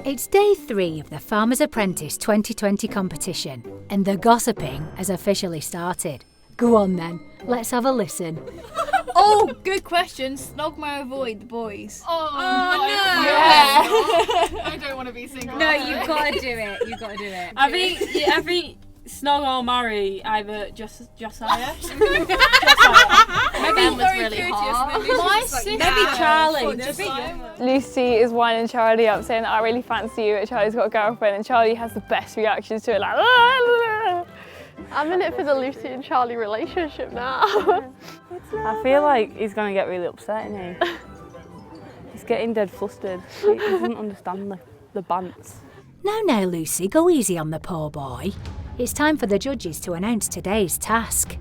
It's day 3 of the Farmer's Apprentice 2020 competition, and the gossiping has officially started. Go on then, let's have a listen. Oh, good question. Snog may avoid the boys. Oh no! Yeah. I don't want to be single. No, you've got to do it. You've got to do it. I think snog or marry either Josiah. Maybe was really hard. My sister. Maybe Charlie. Lucy is winding Charlie up saying that I really fancy you, but Charlie's got a girlfriend, and Charlie has the best reactions to it, like I'm in it for the Lucy and Charlie relationship now. I feel like he's going to get really upset, isn't he? He's getting dead flustered. He doesn't understand the bants. Now, Lucy, go easy on the poor boy. It's time for the judges to announce today's task.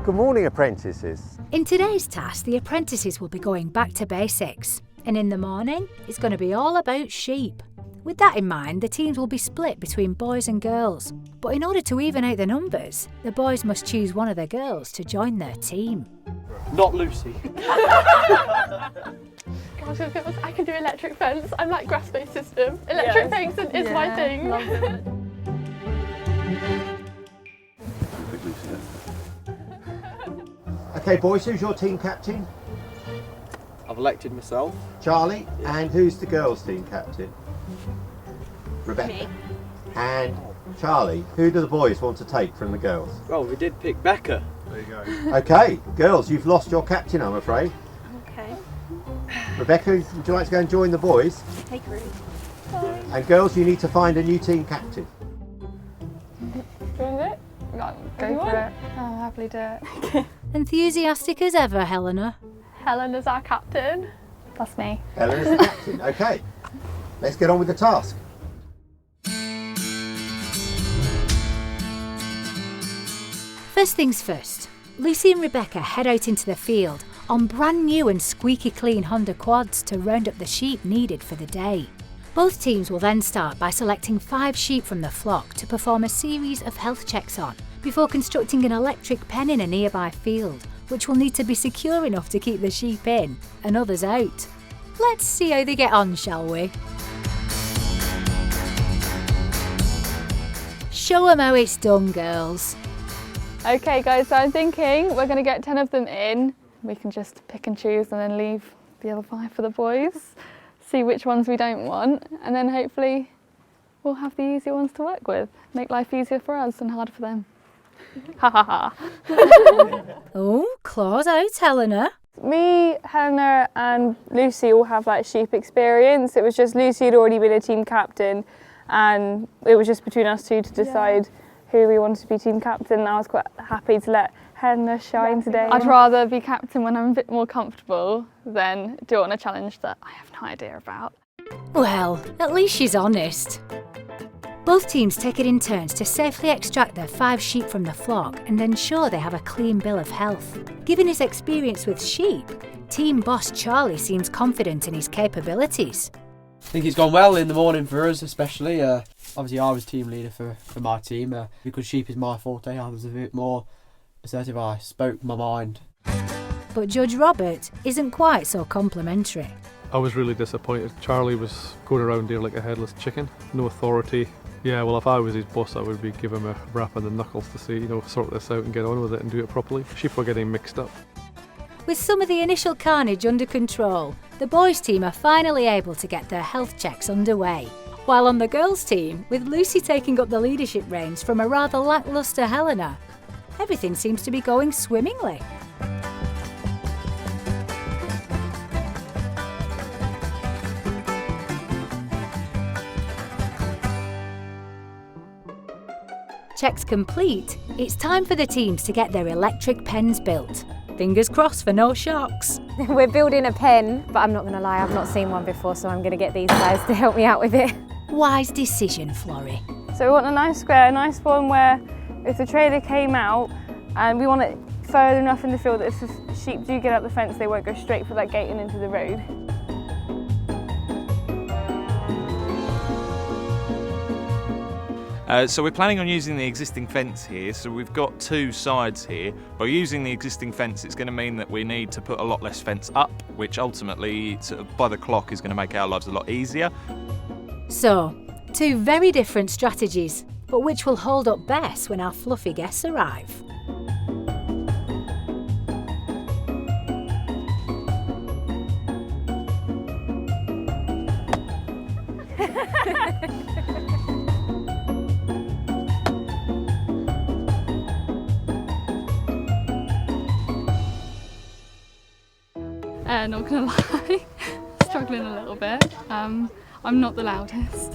Good morning, apprentices. In today's task, the apprentices will be going back to basics. And in the morning, it's going to be all about sheep. With that in mind, the teams will be split between boys and girls. But in order to even out the numbers, the boys must choose one of the girls to join their team. Not Lucy. Gosh, girls, I can do electric fence. I'm like grass-based system. Electric fence is my thing. Love it. Okay, boys, who's your team captain? I've elected myself. Charlie. And who's the girls' team captain? Rebecca. Me. And Charlie, who do the boys want to take from the girls? Well, we did pick Becca. There you go. Okay, girls, you've lost your captain, I'm afraid. Okay. Rebecca, would you like to go and join the boys? Take Ruth. And girls, you need to find a new team captain. Do you want it? Go for it. I'll happily do it. Enthusiastic as ever, Helena. Helena's our captain. That's me. Eleanor's the captain. Okay, let's get on with the task. First things first, Lucy and Rebecca head out into the field on brand new and squeaky clean Honda quads to round up the sheep needed for the day. Both teams will then start by selecting 5 sheep from the flock to perform a series of health checks on, before constructing an electric pen in a nearby field, which will need to be secure enough to keep the sheep in and others out. Let's see how they get on, shall we? Show 'em how it's done, girls. Okay guys, so I'm thinking we're going to get 10 of them in. We can just pick and choose and then leave the other 5 for the boys. See which ones we don't want, and then hopefully we'll have the easier ones to work with. Make life easier for us and harder for them. Ha ha ha. Oh, claws out, Helena. Me, Helena and Lucy all have like sheep experience. It was just Lucy had already been a team captain, and it was just between us two to decide who we wanted to be team captain, and I was quite happy to let Helena shine today. I'd rather be captain when I'm a bit more comfortable than do it on a challenge that I have no idea about. Well, at least she's honest. Both teams take it in turns to safely extract their 5 sheep from the flock and ensure they have a clean bill of health. Given his experience with sheep, team boss Charlie seems confident in his capabilities. I think it's gone well in the morning for us, especially. Obviously, I was team leader for my team. Because sheep is my forte, I was a bit more assertive. I spoke my mind. But Judge Robert isn't quite so complimentary. I was really disappointed. Charlie was going around here like a headless chicken, no authority. Yeah, well, if I was his boss, I would be giving him a rap on the knuckles to say, sort this out and get on with it and do it properly. Sheep were getting mixed up. With some of the initial carnage under control, the boys' team are finally able to get their health checks underway. While on the girls' team, with Lucy taking up the leadership reins from a rather lacklustre Helena, everything seems to be going swimmingly. Checks complete, it's time for the teams to get their electric pens built. Fingers crossed for no shocks. We're building a pen, but I'm not going to lie, I've not seen one before, so I'm going to get these guys to help me out with it. Wise decision, Florrie. So we want a nice square, a nice one where if the trailer came out, and we want it further enough in the field that if the sheep do get out the fence, they won't go straight for that gate and into the road. So we're planning on using the existing fence here, so we've got two sides here. By using the existing fence, it's going to mean that we need to put a lot less fence up, which ultimately, sort of by the clock, is going to make our lives a lot easier. So, two very different strategies, but which will hold up best when our fluffy guests arrive? Not gonna lie, struggling a little bit. I'm not the loudest.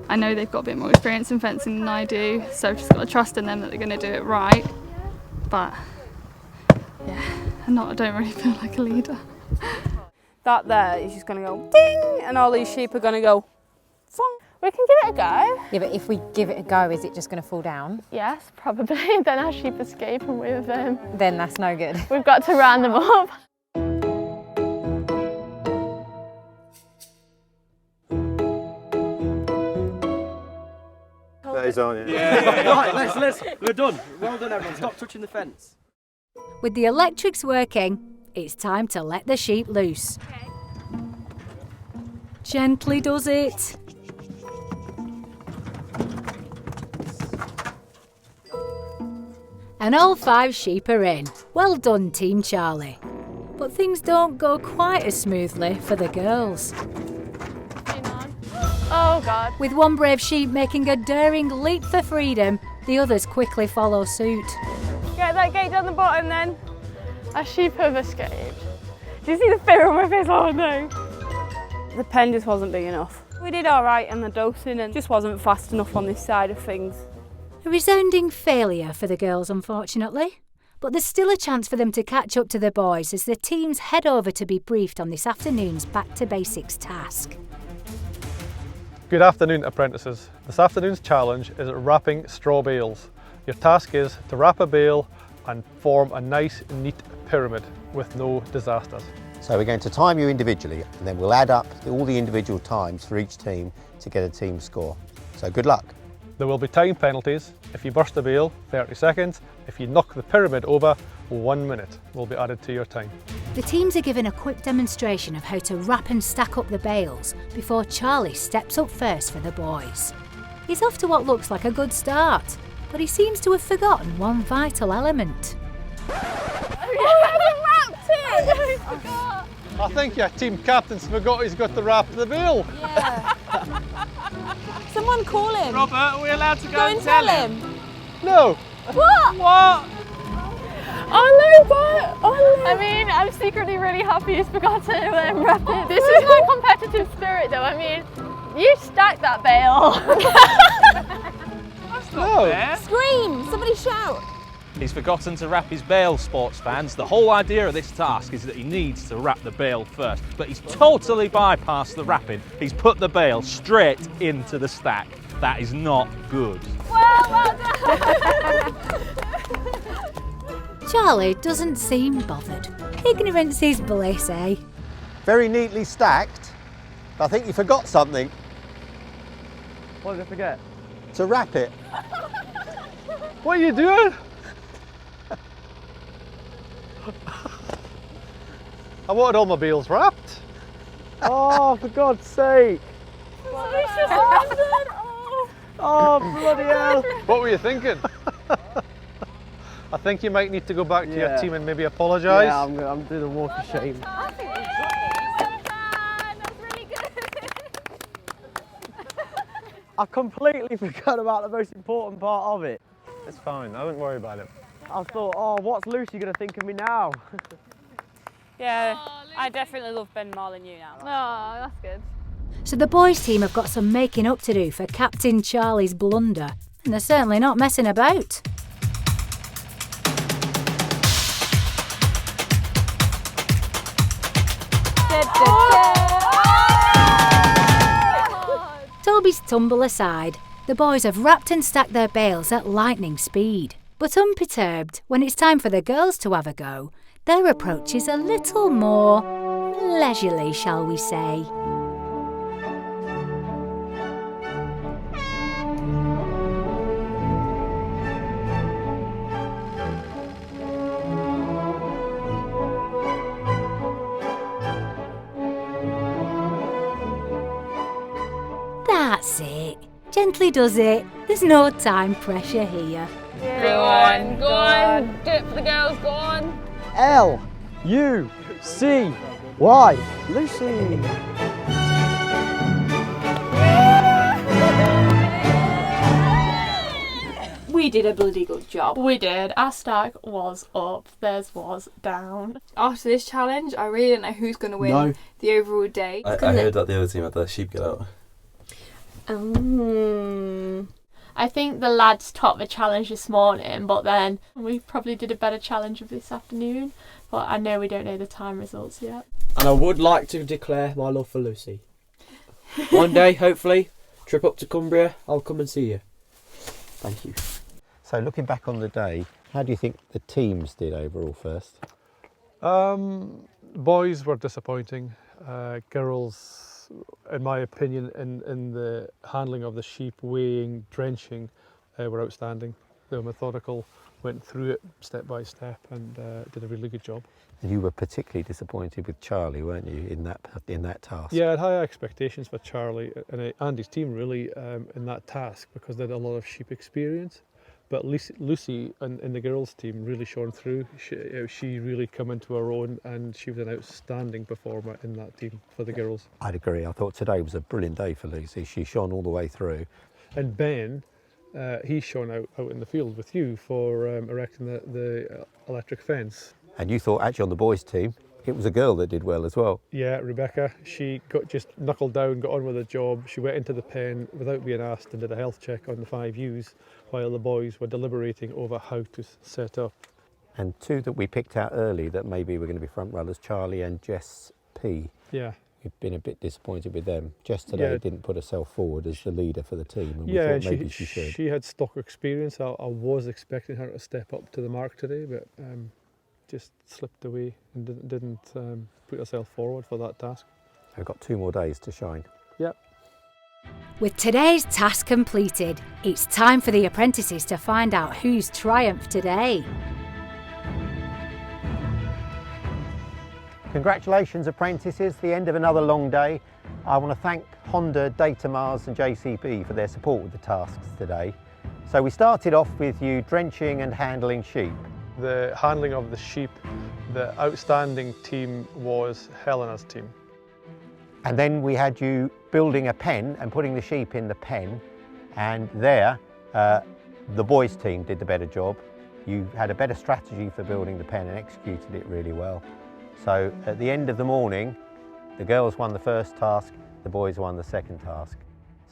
I know they've got a bit more experience in fencing than I do, so I've just got to trust in them that they're going to do it right. But yeah, I don't really feel like a leader. That there is just going to go ding, and all these sheep are going to go fong. We can give it a go. Yeah, but if we give it a go, is it just going to fall down? Yes, probably. Then our sheep escape and then that's no good. We've got to round them up. On, Right, let's. We're done. Well done, everyone. Stop touching the fence. With the electrics working, it's time to let the sheep loose. Okay. Gently does it. And all 5 sheep are in. Well done, Team Charlie. But things don't go quite as smoothly for the girls. Oh God. With one brave sheep making a daring leap for freedom, the others quickly follow suit. Get that gate down the bottom then. Our sheep have escaped. Do you see the fear on my face? Oh no. The pen just wasn't big enough. We did all right in the dosing and just wasn't fast enough on this side of things. A resounding failure for the girls, unfortunately. But there's still a chance for them to catch up to the boys as the teams head over to be briefed on this afternoon's Back to Basics task. Good afternoon, apprentices. This afternoon's challenge is wrapping straw bales. Your task is to wrap a bale and form a nice, neat pyramid with no disasters. So we're going to time you individually, and then we'll add up all the individual times for each team to get a team score. So good luck. There will be time penalties. If you burst the bale, 30 seconds. If you knock the pyramid over, 1 minute will be added to your time. The teams are given a quick demonstration of how to wrap and stack up the bales before Charlie steps up first for the boys. He's off to what looks like a good start, but he seems to have forgotten one vital element. I think your team captain's forgot he's got to wrap the bale. Yeah. Someone call him. Robert, are we allowed to go and tell him? No. What? What? I mean, I'm secretly really happy he's forgot to wrap it. This is my competitive spirit though. I mean, you stacked that bale. That's not fair. Scream! Somebody shout! He's forgotten to wrap his bale, sports fans. The whole idea of this task is that he needs to wrap the bale first, but he's totally bypassed the wrapping. He's put the bale straight into the stack. That is not good. Well done! Charlie doesn't seem bothered. Ignorance is bliss, eh? Very neatly stacked. I think you forgot something. What did I forget? To wrap it. What are you doing? I wanted all my bales wrapped. Oh, for God's sake! Oh, bloody hell! What were you thinking? I think you might need to go back to your team and maybe apologise. Yeah, I'm doing a walk of shame. I completely forgot about the most important part of it. It's fine, I wouldn't worry about it. I thought, oh, what's Lucy going to think of me now? Yeah, I definitely love Ben more than you now. Oh, that's good. So the boys' team have got some making up to do for Captain Charlie's blunder, and they're certainly not messing about. Toby's tumble aside, the boys have wrapped and stacked their bales at lightning speed. But unperturbed, when it's time for the girls to have a go, their approach is a little more leisurely, shall we say. That's it. Gently does it. There's no time pressure here. Go on, go on. Do it for the girls, go on. L-U-C-Y. Lucy. We did a bloody good job. We did. Our stack was up, theirs was down. After this challenge, I really don't know who's going to win the overall day. I heard that the other team had their sheep get out. I think the lads topped the challenge this morning, but then we probably did a better challenge of this afternoon. But I know we don't know the time results yet. And I would like to declare my love for Lucy. One day, hopefully, trip up to Cumbria, I'll come and see you. Thank you. So looking back on the day, how do you think the teams did overall first? Boys were disappointing. Girls, in my opinion, in the handling of the sheep, weighing, drenching, were outstanding. They were methodical, went through it step by step, and did a really good job. And you were particularly disappointed with Charlie, weren't you, in that task? Yeah, I had high expectations for Charlie and Andy's team really in that task because they had a lot of sheep experience. But Lucy in the girls' team really shone through. She really come into her own, and she was an outstanding performer in that team for the girls. I'd agree. I thought today was a brilliant day for Lucy. She shone all the way through. And Ben, he shone out in the field with you for erecting the electric fence. And you thought actually on the boys' team, it was a girl that did well as well. Yeah, Rebecca, she just knuckled down, got on with the job. She went into the pen without being asked and did a health check on the 5 ewes while the boys were deliberating over how to set up. And two that we picked out early that maybe were going to be front runners, Charlie and Jess P. Yeah. We've been a bit disappointed with them. Jess today didn't put herself forward as the leader for the team, and we thought maybe she should. She had stock experience. I was expecting her to step up to the mark today, but just slipped away and didn't put herself forward for that task. We've got 2 more days to shine. Yep. With today's task completed, it's time for the apprentices to find out who's triumphed today. Congratulations apprentices, the end of another long day. I want to thank Honda, Datamars and JCB for their support with the tasks today. So we started off with you drenching and handling sheep. The handling of the sheep, the outstanding team was Helena's team. And then we had you building a pen and putting the sheep in the pen, and there the boys' team did the better job. You had a better strategy for building the pen and executed it really well. So at the end of the morning, the girls won the first task, the boys won the second task.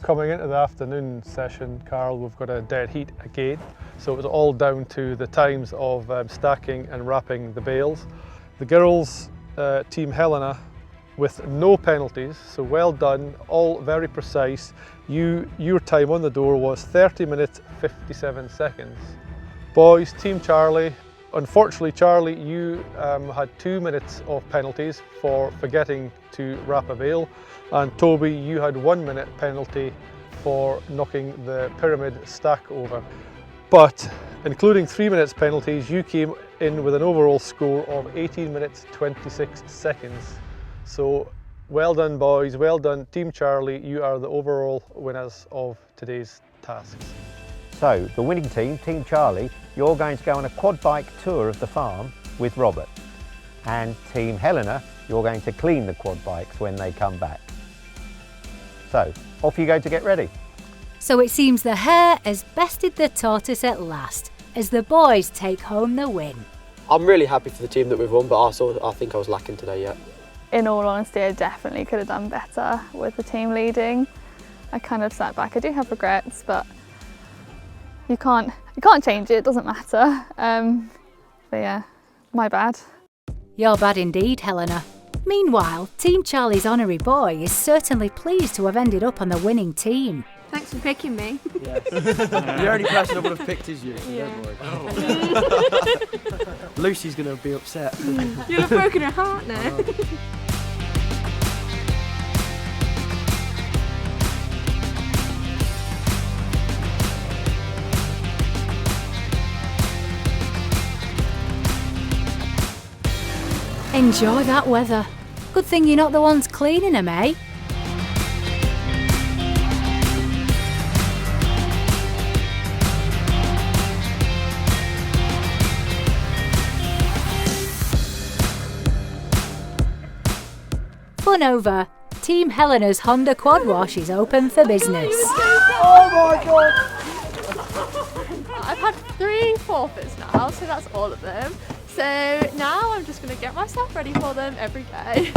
Coming into the afternoon session, Carl, we've got a dead heat again. So it was all down to the times of stacking and wrapping the bales. The girls, Team Helena, with no penalties, so well done, all very precise. Your time on the door was 30 minutes 57 seconds. Boys, Team Charlie, unfortunately Charlie, you had 2 minutes of penalties for forgetting to wrap a bale, and Toby, you had 1 minute penalty for knocking the pyramid stack over. But including 3 minutes penalties, you came in with an overall score of 18 minutes 26 seconds. So well done boys, well done Team Charlie, you are the overall winners of today's tasks. So the winning team, Team Charlie, you're going to go on a quad bike tour of the farm with Robert. And Team Helena, you're going to clean the quad bikes when they come back. So off you go to get ready. So it seems the hare has bested the tortoise at last, as the boys take home the win. I'm really happy for the team that we've won, but I think I was lacking today yet. In all honesty, I definitely could have done better with the team leading. I kind of sat back. I do have regrets, but you can't change it. It doesn't matter. But yeah, my bad. You're bad indeed, Helena. Meanwhile, Team Charlie's honorary boy is certainly pleased to have ended up on the winning team. Thanks for picking me. Yes. The only person I would have picked is you. Yeah. Lucy's going to be upset. You'll have broken her heart now. Enjoy that weather. Good thing you're not the ones cleaning them, eh? Fun over. Team Helena's Honda Quad Wash is open for business. Oh my god! I've had 3 forfeits now, so that's all of them. So now I'm just going to get myself ready for them every day.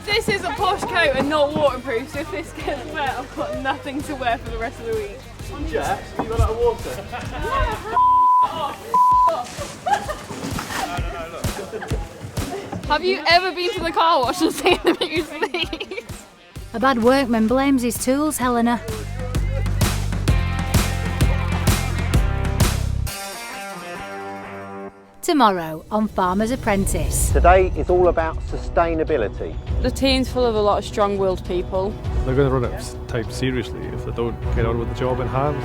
This is a posh coat and not waterproof, so if this gets wet, I've got nothing to wear for the rest of the week. Jack, you run out of water? Have you ever been to the car wash and seen them use these? A bad workman blames his tools, Helena. Tomorrow on Farmer's Apprentice. Today is all about sustainability. The team's full of a lot of strong-willed people. They're going to run out of time seriously if they don't get on with the job in hand.